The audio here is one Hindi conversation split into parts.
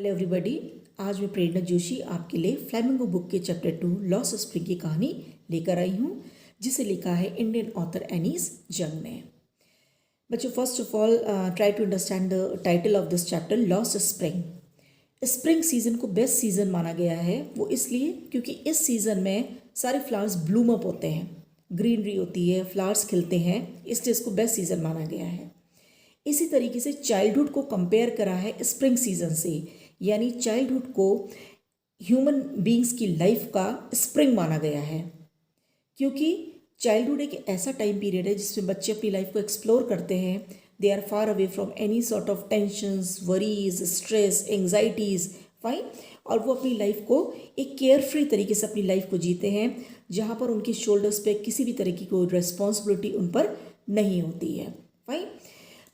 Hello everybody. आज मैं प्रेरणा जोशी आपके लिए फ्लैमिंगो बुक के चैप्टर 2 लॉस स्प्रिंग की कहानी लेकर आई हूँ, जिसे लिखा है इंडियन ऑथर एनीस जंग ने। बच्चों, first of all try to understand the title of this chapter, lost spring. Spring season को बेस्ट सीज़न माना गया है, वो इसलिए क्योंकि इस सीज़न में सारे फ्लावर्स ब्लूम अप होते हैं, ग्रीनरी होती है, फ्लावर्स खिलते हैं, इसलिए इसको बेस्ट सीज़न माना गया है। इसी तरीके से चाइल्डहुड को कंपेयर करा है स्प्रिंग सीजन से, यानी चाइल्डहुड को ह्यूमन बीइंग्स की लाइफ का स्प्रिंग माना गया है, क्योंकि चाइल्डहुड एक ऐसा टाइम पीरियड है जिसमें बच्चे अपनी लाइफ को एक्सप्लोर करते हैं। They are far away from any sort of tensions, worries, stress, anxieties, fine. और वो अपनी लाइफ को एक केयर फ्री तरीके से अपनी लाइफ को जीते हैं, जहाँ पर उनके शोल्डर्स पे किसी भी तरह की कोई रिस्पॉन्सिबिलिटी उन पर नहीं होती है, फाइन।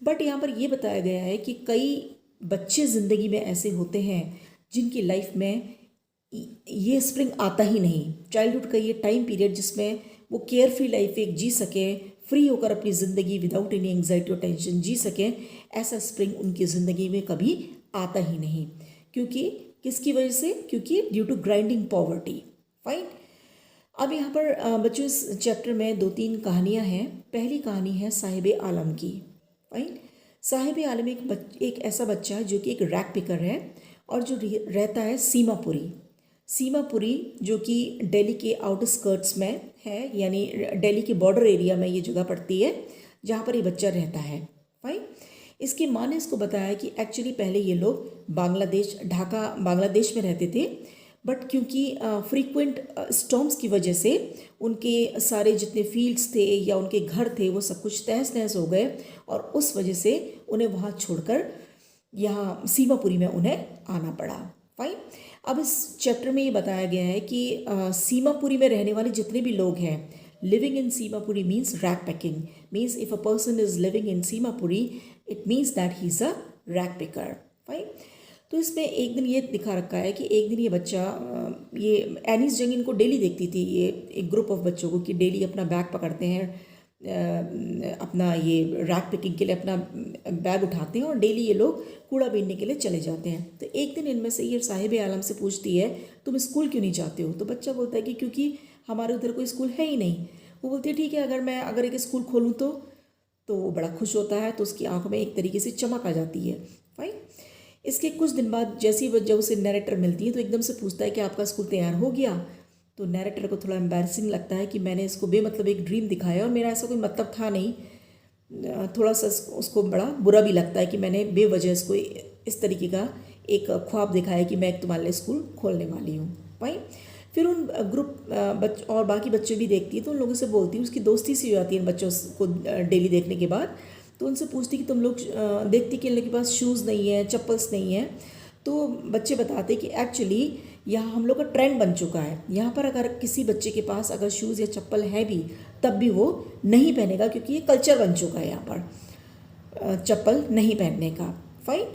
बट यहाँ पर ये बताया गया है कि कई बच्चे ज़िंदगी में ऐसे होते हैं जिनकी लाइफ में ये स्प्रिंग आता ही नहीं। चाइल्डहुड का ये टाइम पीरियड जिसमें वो केयर फ्री लाइफ एक जी सकें, फ्री होकर अपनी ज़िंदगी विदाउट एनी एंग्जाइटी और टेंशन जी सकें, ऐसा स्प्रिंग उनकी ज़िंदगी में कभी आता ही नहीं। क्योंकि किसकी वजह से? क्योंकि due to grinding poverty, fine. अब यहाँ पर बच्चों इस चैप्टर में 2-3 कहानियाँ हैं। पहली कहानी है साहिब आलम की, फाइन। साहिब आलम एक ऐसा बच्चा है जो कि एक रैक पिकर है और जो रहता है सीमापुरी। सीमापुरी जो कि दिल्ली के आउटस्कर्ट्स में है, यानी दिल्ली के बॉर्डर एरिया में ये जगह पड़ती है जहाँ पर ये बच्चा रहता है, फाइन। इसकी माँ ने इसको बताया कि एक्चुअली पहले ये लोग ढाका बांग्लादेश में रहते थे, बट क्योंकि फ्रीक्वेंट स्टॉर्म्स की वजह से उनके सारे जितने फील्ड्स थे या उनके घर थे वो सब कुछ तहस नहस हो गए, और उस वजह से उन्हें वहाँ छोड़कर यहाँ सीमापुरी में उन्हें आना पड़ा, फाइन। अब इस चैप्टर में ये बताया गया है कि सीमापुरी में रहने वाले जितने भी लोग हैं, living in Seemapuri means rack packing, means if a person is living in Seemapuri it means that he is a rack picker, fine. तो इसमें एक दिन ये दिखा रखा है कि एक दिन ये बच्चा, ये एनीस जंग इनको डेली देखती थी, ये एक ग्रुप ऑफ बच्चों को, कि डेली अपना बैग पकड़ते हैं, अपना ये रैक पिकिंग के लिए अपना बैग उठाते हैं और डेली ये लोग कूड़ा बीनने के लिए चले जाते हैं। तो एक दिन इनमें से ये साहिब आलम से पूछती है, तुम स्कूल क्यों नहीं जाते हो? तो बच्चा बोलता है कि क्योंकि हमारे उधर कोई स्कूल है ही नहीं। वो बोलती है ठीक है, अगर एक स्कूल खोलूँ तो वो बड़ा खुश होता है, तो उसकी आंखों में एक तरीके से चमक आ जाती है, फाइन। इसके कुछ दिन बाद जैसे ही जब उसे नैरेटर मिलती है तो एकदम से पूछता है कि आपका स्कूल तैयार हो गया? तो नैरेटर को थोड़ा एम्बैरसिंग लगता है कि मैंने इसको बेमतलब एक ड्रीम दिखाया और मेरा ऐसा कोई मतलब था नहीं। थोड़ा सा उसको बड़ा बुरा भी लगता है कि मैंने बेवजह इसको इस तरीके का एक ख्वाब दिखाया कि मैं तुम्हारे लिए स्कूल खोलने वाली हूँ, भाई। फिर उन ग्रुप और बाकी बच्चे भी देखती है तो उन लोगों से बोलती है, उसकी दोस्ती सी हो जाती है इन बच्चों को डेली देखने के बाद। तो उनसे पूछती कि तुम लोग देखती कि इन लोगों के पास शूज़ नहीं है, चप्पल्स नहीं है। तो बच्चे बताते कि एक्चुअली यहाँ हम लोग का ट्रेंड बन चुका है, यहाँ पर अगर किसी बच्चे के पास अगर शूज़ या चप्पल है भी तब भी वो नहीं पहनेगा, क्योंकि ये कल्चर बन चुका है यहाँ पर चप्पल नहीं पहनने का, फाइन।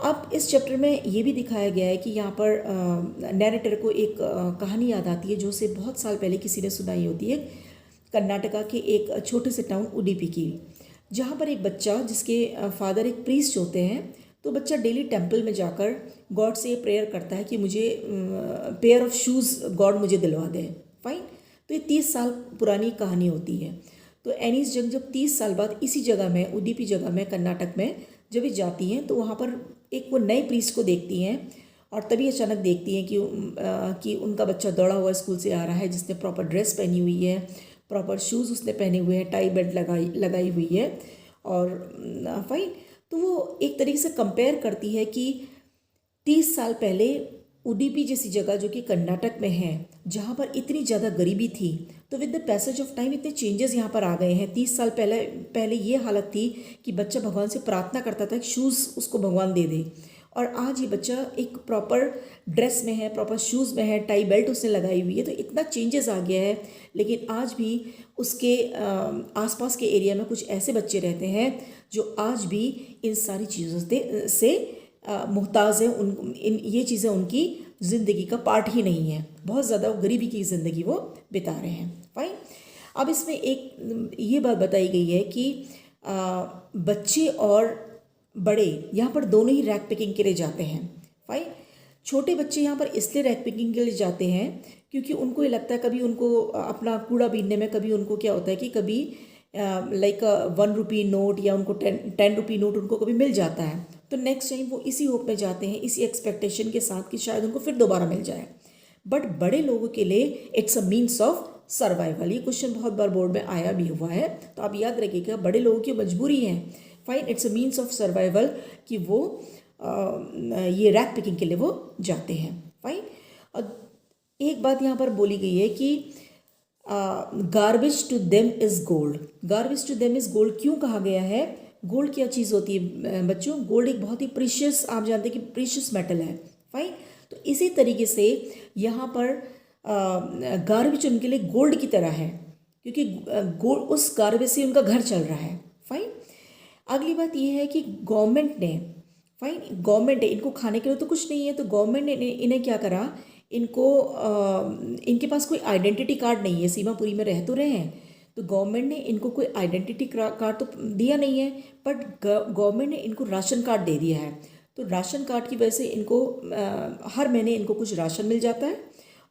अब इस चैप्टर में ये भी दिखाया गया है कि यहाँ पर नैरेटर को एक कहानी याद आती है जो उसे बहुत साल पहले किसी ने सुनाई होती है, कर्नाटका के एक छोटे से टाउन उडुपी की, जहाँ पर एक बच्चा जिसके फादर एक प्रीस्ट होते हैं, तो बच्चा डेली टेंपल में जाकर गॉड से ये प्रेयर करता है कि मुझे पेयर ऑफ शूज़ गॉड मुझे दिलवा दे, फाइन। तो ये 30 साल पुरानी कहानी होती है। तो एनीस जंग जब 30 साल बाद इसी जगह में, उडुपी जगह में, कर्नाटक में जब ये जाती हैं तो वहाँ पर एक वो नए प्रीस्ट को देखती हैं, और तभी अचानक देखती हैं कि उनका बच्चा दौड़ा हुआ स्कूल से आ रहा है, जिसने प्रॉपर ड्रेस पहनी हुई है, प्रॉपर शूज़ उसने पहने हुए हैं, टाई बेल्ट लगाई हुई है, और फाइन। तो वो एक तरीके से कंपेयर करती है कि 30 साल पहले उडुपी जैसी जगह जो कि कर्नाटक में है, जहाँ पर इतनी ज़्यादा गरीबी थी, तो with the passage of time इतने चेंजेस यहाँ पर आ गए हैं। 30 साल पहले ये हालत थी कि बच्चा भगवान से प्रार्थना करता था कि शूज़ उसको भगवान दे दे, और आज ये बच्चा एक प्रॉपर ड्रेस में है, प्रॉपर शूज़ में है, टाई बेल्ट उसने लगाई हुई है। तो इतना चेंजेस आ गया है, लेकिन आज भी उसके आसपास के एरिया में कुछ ऐसे बच्चे रहते हैं जो आज भी इन सारी चीज़ों से मुहताज हैं। ये चीज़ें उनकी ज़िंदगी का पार्ट ही नहीं है, बहुत ज़्यादा गरीबी की ज़िंदगी वो बिता रहे हैं, फाइन। अब इसमें एक ये बात बताई गई है कि बच्चे और बड़े यहाँ पर दोनों ही रैक पिकिंग के लिए जाते हैं, फाइन। छोटे बच्चे यहाँ पर इसलिए रैक पिकिंग के लिए जाते हैं क्योंकि उनको ये लगता है कभी उनको अपना कूड़ा बीनने में कभी उनको क्या होता है कि कभी लाइक 1 रुपी नोट या उनको 10 रुपी नोट उनको कभी मिल जाता है, तो नेक्स्ट टाइम वो इसी होप में जाते हैं, इसी एक्सपेक्टेशन के साथ कि शायद उनको फिर दोबारा मिल जाए। बट बड़े लोगों के लिए it's a means of survival. ये क्वेश्चन बहुत बार बोर्ड में आया भी हुआ है, तो आप याद रखिएगा, बड़े लोगों की मजबूरी है। Fine, it's a means of survival कि वो ये रैक पिकिंग के लिए वो जाते हैं। फाइन। और एक बात यहाँ पर बोली गई है कि garbage to them is gold. Garbage to them is gold क्यों कहा गया है? गोल्ड क्या चीज़ होती है बच्चों? गोल्ड एक बहुत ही प्रीशियस, आप जानते हैं कि प्रीशियस मेटल है। फाइन। तो इसी तरीके से यहाँ पर गार्बेज उनके लिए गोल्ड की तरह है, क्योंकि गोल्ड, उस गार्बेज से उनका घर चल रहा है। फाइन। अगली बात यह है कि गवर्नमेंट ने, फाइन, गवर्नमेंट है, इनको खाने के लिए तो कुछ नहीं है, तो गवर्नमेंट ने इन्हें क्या करा, इनको इनके पास कोई आइडेंटिटी कार्ड नहीं है, सीमापुरी में रह तो रहे हैं, तो गवर्नमेंट ने इनको कोई आइडेंटिटी कार्ड तो दिया नहीं है, बट गवर्नमेंट ने इनको राशन कार्ड दे दिया है। तो राशन कार्ड की वजह से इनको हर महीने इनको कुछ राशन मिल जाता है,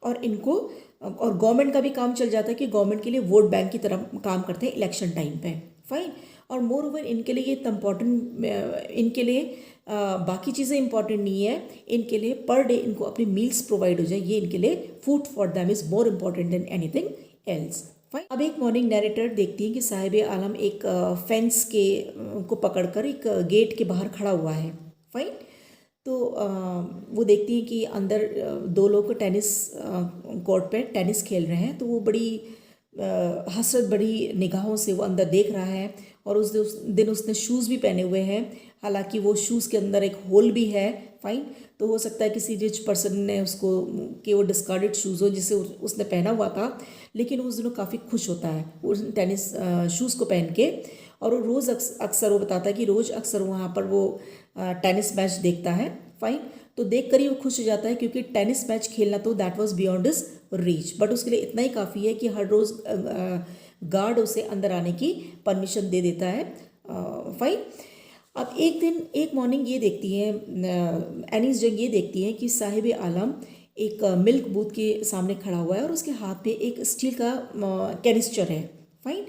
और इनको, और गवर्नमेंट का भी काम चल जाता है कि गवर्नमेंट के लिए वोट बैंक की तरह काम करते हैं इलेक्शन टाइम पे। फाइन। और मोर ओवर इनके लिए ये इम्पॉर्टेंट, इनके लिए बाकी चीज़ें इंपॉर्टेंट नहीं है, इनके लिए पर डे इनको अपनी मील्स प्रोवाइड हो जाए, ये इनके लिए food for them is more important than anything else. Fine. अब एक मॉर्निंग नैरेटर देखती है कि साहिब आलम एक फेंस के को पकड़कर एक गेट के बाहर खड़ा हुआ है। फाइन। तो वो देखती है कि अंदर दो लोग टेनिस कोर्ट पे टेनिस खेल रहे हैं, तो वो बड़ी हसरत बड़ी निगाहों से वो अंदर देख रहा है, और उस दिन उसने शूज़ भी पहने हुए हैं, हालांकि वो शूज़ के अंदर एक होल भी है। फाइन। तो हो सकता है किसी रिच पर्सन ने उसको, कि वो डिस्कार्डेड शूज़ हो जिसे उसने पहना हुआ था, लेकिन उस दिनों काफ़ी खुश होता है उस टेनिस शूज़ को पहन के, और वो रोज़ अक्सर वो बताता है कि रोज़ अक्सर वहाँ पर वो टेनिस मैच देखता है। फाइन। तो देख कर ही वो खुश हो जाता है, क्योंकि टेनिस मैच खेलना तो that was beyond his reach, but उसके लिए इतना ही काफ़ी है कि हर रोज़ गार्ड उसे अंदर आने की परमिशन दे देता है। फाइन। अब एक दिन, एक मॉर्निंग ये देखती है एनीस जंग, ये देखती है कि साहिब आलम एक मिल्क बूथ के सामने खड़ा हुआ है, और उसके हाथ में एक स्टील का कैनिस्टर है। फाइन।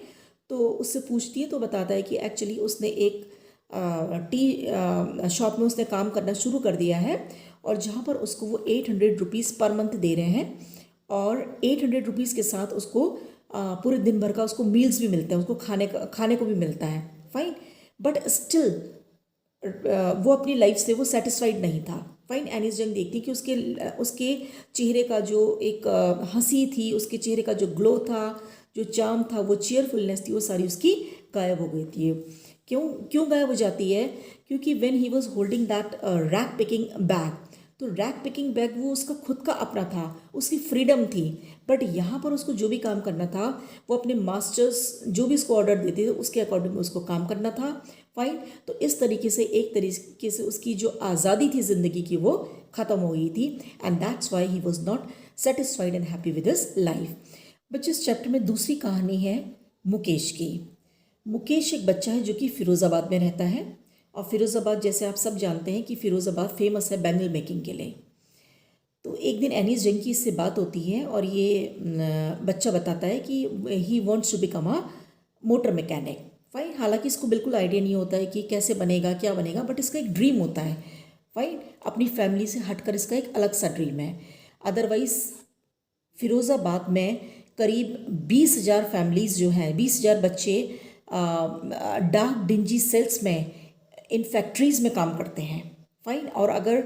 तो उससे पूछती है, तो बताता है कि एक्चुअली उसने एक टी शॉप में उसने काम करना शुरू कर दिया है, और जहाँ पर उसको वो 800 रुपीज़ पर मंथ दे रहे हैं, और 800 रुपीज़ के साथ उसको पूरे दिन भर का उसको मील्स भी मिलते हैं, उसको खाने को भी मिलता है। फाइन। बट स्टिल वो अपनी लाइफ से वो सेटिस्फाइड नहीं था। फाइन। एनीस जंग देखती कि उसके चेहरे का जो एक हंसी थी, उसके चेहरे का जो ग्लो था, जो चार्म था, वो चेयरफुलनेस थी, वो सारी उसकी गायब हो गई थी। क्यों गायब हो जाती है? क्योंकि when he was holding that rag picking bag, तो रैक पिकिंग बैग वो उसका खुद का अपना था, उसकी फ्रीडम थी, बट यहाँ पर उसको जो भी काम करना था वो अपने मास्टर्स जो भी उसको ऑर्डर देते थे उसके अकॉर्डिंग उसको काम करना था। फाइन। तो इस तरीके से, एक तरीके से उसकी जो आज़ादी थी ज़िंदगी की वो ख़त्म हो गई थी, and that's why he was not satisfied and happy with his life. बच्चे, इस चैप्टर में दूसरी कहानी है मुकेश की। मुकेश एक बच्चा है जो कि फ़िरोज़ाबाद में रहता है, और फ़िरोज़ाबाद, जैसे आप सब जानते हैं कि फ़िरोज़ाबाद फेमस है बैंगल मेकिंग के लिए। तो एक दिन एनीस जंग की इससे बात होती है, और ये बच्चा बताता है कि he wants to become a motor mechanic. Fine. हालांकि इसको बिल्कुल आइडिया नहीं होता है कि कैसे बनेगा, क्या बनेगा, बट इसका एक ड्रीम होता है। फाइन। अपनी फैमिली से हटकर इसका एक अलग सा ड्रीम है। अदरवाइज़ फ़िरोज़ाबाद में करीब 20,000 फैमिलीज़ जो हैं, 20,000 बच्चे डार्क डिंजी सेल्स में, इन फैक्ट्रीज़ में काम करते हैं। फाइन। और अगर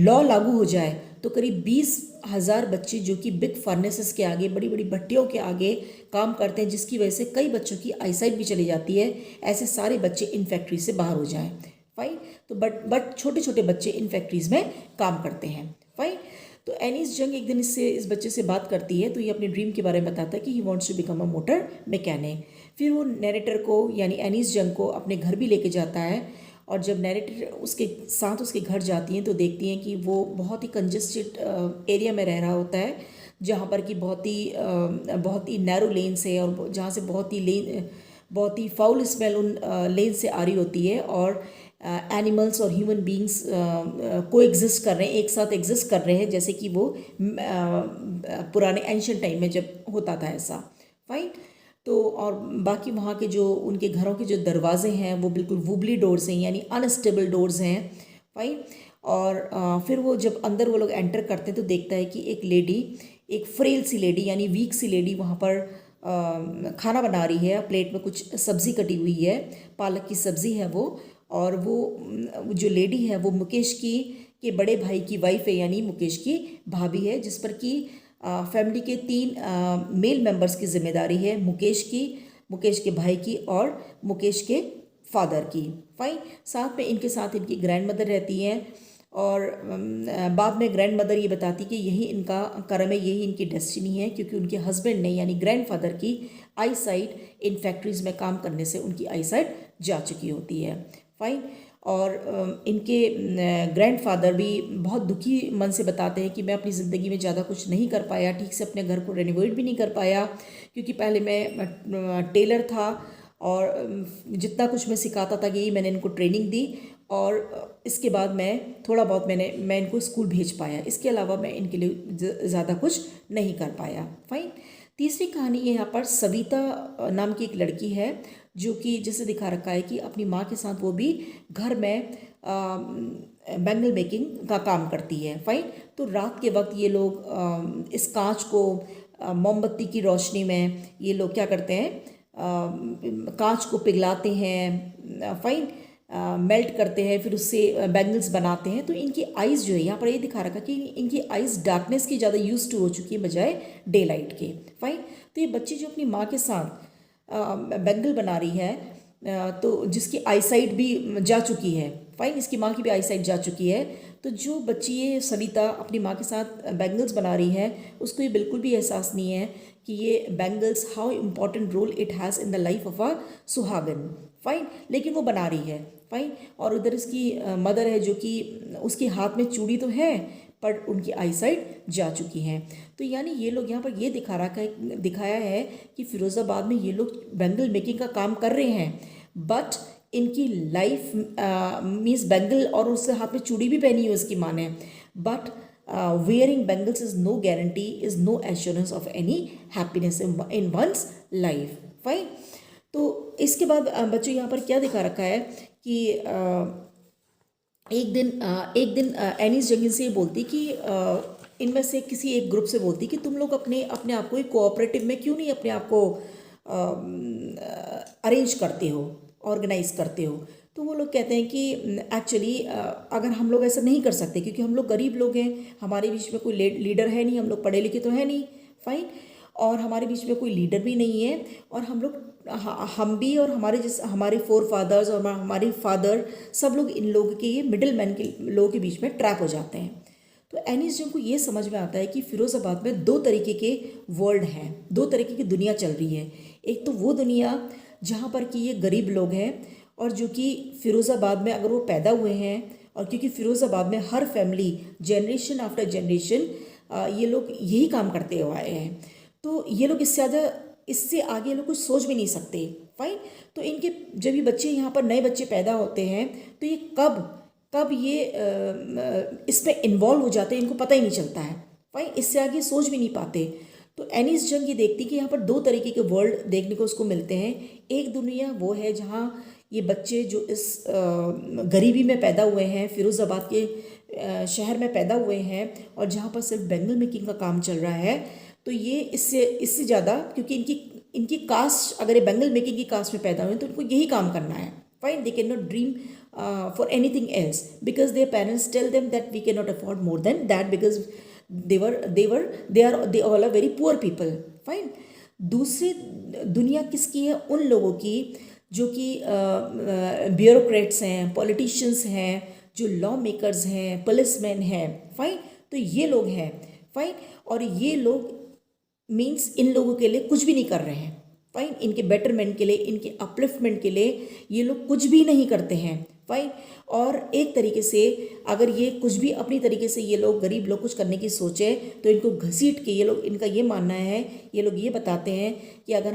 लॉ लागू हो जाए तो करीब 20,000 बच्चे जो कि बिग फर्नेसेस के आगे, बड़ी बड़ी भट्टियों के आगे काम करते हैं, जिसकी वजह से कई बच्चों की आईसाइट भी चली जाती है। ऐसे सारे बच्चे इन फैक्ट्री से बाहर हो जाएं। फाइन। तो बट छोटे छोटे बच्चे इन फैक्ट्रीज़ में काम करते हैं। फाइन। तो एनीस जंग एक दिन इस बच्चे से बात करती है, तो ये अपने ड्रीम के बारे में बताता है कि he wants to become a motor mechanic. फिर वो नैरेटर को, यानी एनीस जंग को, अपने घर भी लेके जाता है, और जब नैरेटर उसके साथ उसके घर जाती हैं तो देखती हैं कि वो बहुत ही कंजेस्टेड एरिया में रह रहा होता है, जहाँ पर कि बहुत ही नैरो लेन्स है, और जहाँ से बहुत ही फाउल स्मेल उन लेन से आ रही होती है, और एनिमल्स और ह्यूमन बींग्स को एग्जिस्ट कर रहे हैं, एक साथ एग्जिस्ट कर रहे हैं, जैसे कि वो पुराने एंशियंट टाइम में जब होता था ऐसा। फाइन। तो और बाकी वहाँ के जो उनके घरों के जो दरवाजे हैं वो बिल्कुल वुबली डोर्स हैं, यानी अनस्टेबल डोर्स हैं। फाइन। और फिर वो जब अंदर वो लोग एंटर करते हैं तो देखता है कि एक लेडी, एक फ्रेल सी लेडी यानी वीक सी लेडी वहाँ पर खाना बना रही है। प्लेट में कुछ सब्ज़ी कटी हुई है, पालक की सब्ज़ी है वो। और वो जो लेडी है वो मुकेश की के बड़े भाई की वाइफ है, यानी मुकेश की भाभी है, जिस पर कि फैमिली के 3 मेल मेंबर्स की जिम्मेदारी है, मुकेश की, मुकेश के भाई की और मुकेश के फादर की। फाइन। साथ में इनके साथ इनकी ग्रैंड मदर रहती हैं। और बाद में ग्रैंड मदर ये बताती कि यही इनका कर्म है, यही इनकी डेस्टिनी है, क्योंकि उनके हस्बैंड ने यानी ग्रैंडफादर की आई साइट इन फैक्ट्रीज़ में काम करने से उनकी आई साइट जा चुकी होती है। फाइन। और इनके ग्रैंडफादर भी बहुत दुखी मन से बताते हैं कि मैं अपनी ज़िंदगी में ज़्यादा कुछ नहीं कर पाया, ठीक से अपने घर को रेनोवेट भी नहीं कर पाया, क्योंकि पहले मैं टेलर था और जितना कुछ मैं सिखाता था यही मैंने इनको ट्रेनिंग दी, और इसके बाद मैं थोड़ा बहुत मैं इनको स्कूल भेज पाया, इसके अलावा मैं इनके लिए ज़्यादा कुछ नहीं कर पाया। फाइन। तीसरी कहानी यहाँ पर सविता नाम की एक लड़की है, जो कि जैसे दिखा रखा है कि अपनी माँ के साथ वो भी घर में बैंगल मेकिंग का काम करती है। फाइन। तो रात के वक्त ये लोग इस कांच को मोमबत्ती की रोशनी में ये लोग क्या करते हैं, कांच को पिघलाते हैं। फाइन। मेल्ट करते हैं, फिर उससे बैंगल्स बनाते हैं। तो इनकी आइज़ जो है यहाँ पर ये दिखा रखा कि इनकी आइज़ डार्कनेस की ज़्यादा यूज टू हो चुकी है बजाय डे लाइट के। फाइन। तो ये बच्ची जो अपनी माँ के साथ बैंगल बना रही है, तो जिसकी आईसाइट भी जा चुकी है। फाइन। इसकी माँ की भी आईसाइट जा चुकी है। तो जो बच्ची ये सविता अपनी माँ के साथ बैंगल्स बना रही है, उसको ये बिल्कुल भी एहसास नहीं है कि ये bangles how important role it has in the life of a सुहागन। फाइन। लेकिन वो बना रही है। फाइन। और उधर इसकी मदर है, जो कि उसके हाथ में चूड़ी तो है पर उनकी आईसाइट जा चुकी हैं। तो यानी ये लोग यहाँ पर ये दिखाया है कि फिरोज़ाबाद में ये लोग बैंगल मेकिंग का काम कर रहे हैं, बट इनकी लाइफ मीन्स बैंगल, और उससे हाथ में चूड़ी भी पहनी है उसकी माँ ने, but wearing bangles is no guarantee, is no assurance of any happiness in one's life. Fine. तो इसके बाद बच्चों यहाँ पर क्या दिखा रखा है कि एक दिन एनीस जंगिल से ये बोलती कि इनमें से किसी एक ग्रुप से बोलती कि तुम लोग अपने आप को एक कोऑपरेटिव में क्यों नहीं अपने आप को अरेंज करते हो, ऑर्गेनाइज करते हो। तो वो लोग कहते हैं कि एक्चुअली अगर हम लोग ऐसा नहीं कर सकते, क्योंकि हम लोग गरीब लोग हैं, हमारे बीच में कोई लीडर है नहीं, हम लोग पढ़े लिखे तो है नहीं। फाइन। और हमारे बीच में कोई लीडर भी नहीं है, और हम भी और हमारे फोर फादर्स और हमारे फादर सब लोग इन लोगों के ये मिडिल मैन के लोगों के बीच में ट्रैप हो जाते हैं। तो एनीस जंग को ये समझ में आता है कि फिरोज़ाबाद में 2 तरीके के वर्ल्ड हैं, 2 तरीके की दुनिया चल रही है। एक तो वो दुनिया जहाँ पर कि ये गरीब लोग हैं, और जो कि फिरोज़ाबाद में अगर वो पैदा हुए हैं, और क्योंकि फिरोज़ाबाद में हर फैमिली जनरेशन आफ्टर जनरेशन ये लोग यही काम करते हुए आए हैं, तो ये लोग इससे आगे लोग कुछ सोच भी नहीं सकते। फाइन। तो इनके जब ये बच्चे यहाँ पर नए बच्चे पैदा होते हैं, तो ये कब ये इसमें इन्वॉल्व हो जाते हैं, इनको पता ही नहीं चलता है। फाइन। इससे आगे सोच भी नहीं पाते। तो एनीस जंग ये देखती कि यहाँ पर 2 तरीके के वर्ल्ड देखने को उसको मिलते हैं। एक दुनिया वो है जहाँ ये बच्चे जो इस गरीबी में पैदा हुए हैं, फिरोज़ाबाद के शहर में पैदा हुए हैं, और जहाँ पर सिर्फ बैंगल मेकिंग का काम चल रहा है, तो ये इससे ज़्यादा, क्योंकि इनकी कास्ट, अगर ये बैंगल मेकिंग की कास्ट में पैदा हुए तो उनको यही काम करना है। Fine. They can not dream for anything else, because their parents tell them that we can not afford more than that, because they all are very poor people. Fine. दूसरी दुनिया किसकी है? उन लोगों की जो कि ब्यूरोक्रेट्स हैं, पॉलिटिशियंस हैं, जो लॉ मेकर्स हैं, पुलिसमैन हैं। फाइन। तो ये लोग हैं। फाइन। और ये लोग मीन्स इन लोगों के लिए कुछ भी नहीं कर रहे हैं। फाइन। इनके बेटरमेंट के लिए, इनके अपलिफ्टमेंट के लिए ये लोग कुछ भी नहीं करते हैं। फाइन। और एक तरीके से अगर ये कुछ भी अपनी तरीके से ये लोग गरीब लोग कुछ करने की सोचे तो इनको घसीट के ये लोग, इनका ये मानना है, ये लोग ये बताते हैं कि अगर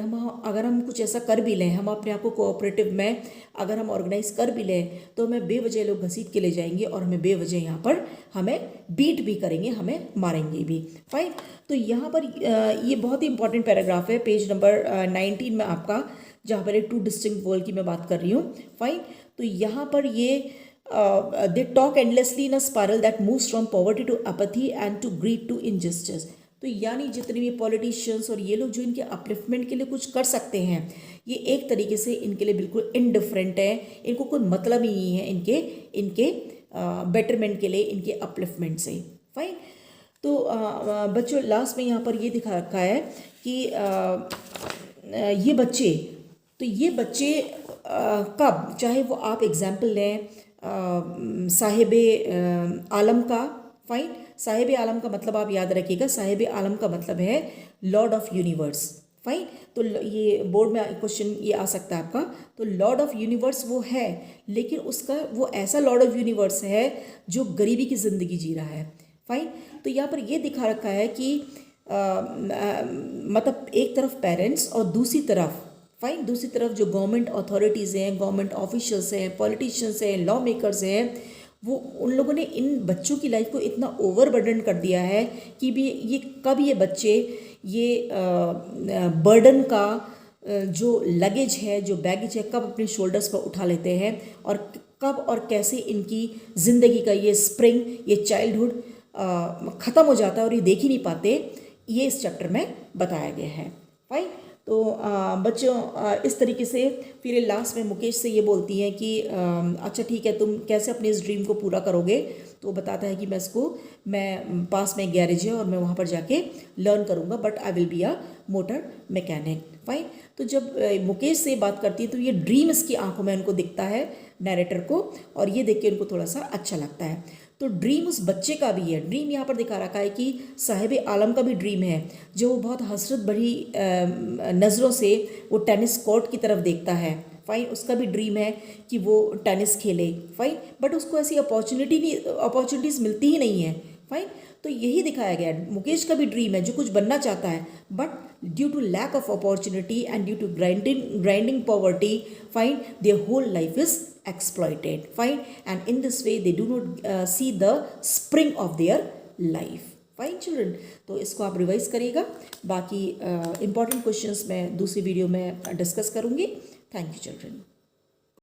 हम कुछ ऐसा कर भी लें, हम अपने आप को कोऑपरेटिव में अगर हम ऑर्गेनाइज कर भी लें तो हमें बेवजह लोग घसीट के ले जाएंगे और हमें बेवजह यहाँ पर हमें बीट भी करेंगे, हमें मारेंगे भी। फाइन। तो यहाँ पर ये बहुत ही इंपॉर्टेंट पैराग्राफ है पेज नंबर 19 में आपका, जहाँ पर टू डिस्टिंक्ट वर्ल्ड की मैं बात कर रही हूँ। फाइन। तो यहाँ पर ये they talk endlessly in a spiral that moves from poverty to apathy and to greed to injustice. तो यानी जितने भी पॉलिटिशियंस और ये लोग जो इनके अपलिफ्टमेंट के लिए कुछ कर सकते हैं, ये एक तरीके से इनके लिए बिल्कुल इनडिफरेंट है, इनको कोई मतलब ही नहीं है इनके बेटरमेंट के लिए, इनके अपलिफ्टमेंट से। फाइन। तो बच्चों लास्ट में यहाँ पर ये दिखा रखा है कि ये बच्चे कब, चाहे वो आप एग्जाम्पल लें साहिब आलम का। फाइन। साहिब आलम का मतलब आप याद रखिएगा, साहिब आलम का मतलब है लॉर्ड ऑफ यूनिवर्स। फाइन। तो ये बोर्ड में क्वेश्चन ये आ सकता है आपका। तो लॉर्ड ऑफ यूनिवर्स वो है, लेकिन उसका वो ऐसा लॉर्ड ऑफ यूनिवर्स है जो गरीबी की ज़िंदगी जी रहा है। फाइन। तो यहाँ पर ये दिखा रखा है कि मतलब एक तरफ पेरेंट्स और दूसरी तरफ, फाइन, दूसरी तरफ जो गवर्नमेंट अथॉरिटीज़ हैं, गवर्नमेंट ऑफिशियल्स हैं, पॉलिटिशियंस हैं, लॉ मेकर्स हैं, वो उन लोगों ने इन बच्चों की लाइफ को इतना ओवरबर्डन कर दिया है कि भी ये बच्चे ये बर्डन का जो लगेज है, जो बैगेज है, कब अपने शोल्डर्स पर उठा लेते हैं और कब और कैसे इनकी ज़िंदगी का ये स्प्रिंग, ये चाइल्डहुड ख़त्म हो जाता है और ये देख ही नहीं पाते, ये इस चैप्टर में बताया गया है। फाइन। तो बच्चों इस तरीके से फिर लास्ट में मुकेश से ये बोलती हैं कि अच्छा ठीक है, तुम कैसे अपने इस ड्रीम को पूरा करोगे। तो वो बताता है कि मैं पास में गैरेज है और मैं वहाँ पर जाके लर्न करूँगा, but I will be a motor mechanic. Fine. तो जब मुकेश से बात करती है तो ये ड्रीम इसकी आंखों में उनको दिखता है नैरेटर को, और ये देख के उनको थोड़ा सा अच्छा लगता है। तो ड्रीम उस बच्चे का भी है। ड्रीम यहाँ पर दिखा रखा है कि साहिब आलम का भी ड्रीम है, जो वो बहुत हसरत भरी नज़रों से वो टेनिस कोर्ट की तरफ देखता है। फाइन। उसका भी ड्रीम है कि वो टेनिस खेले। फाइन। बट उसको ऐसी अपॉर्चुनिटीज़ मिलती ही नहीं है। फाइन। तो यही दिखाया गया है, मुकेश का भी ड्रीम है, जो कुछ बनना चाहता है, but due to lack of opportunity and due to grinding poverty, fine, their whole life is exploited. Fine. And in this way they do not see the spring of their life. Fine children. तो इसको आप रिवाइज करिएगा, बाकी इंपॉर्टेंट क्वेश्चंस मैं दूसरी वीडियो में डिस्कस करूँगी। Thank you children.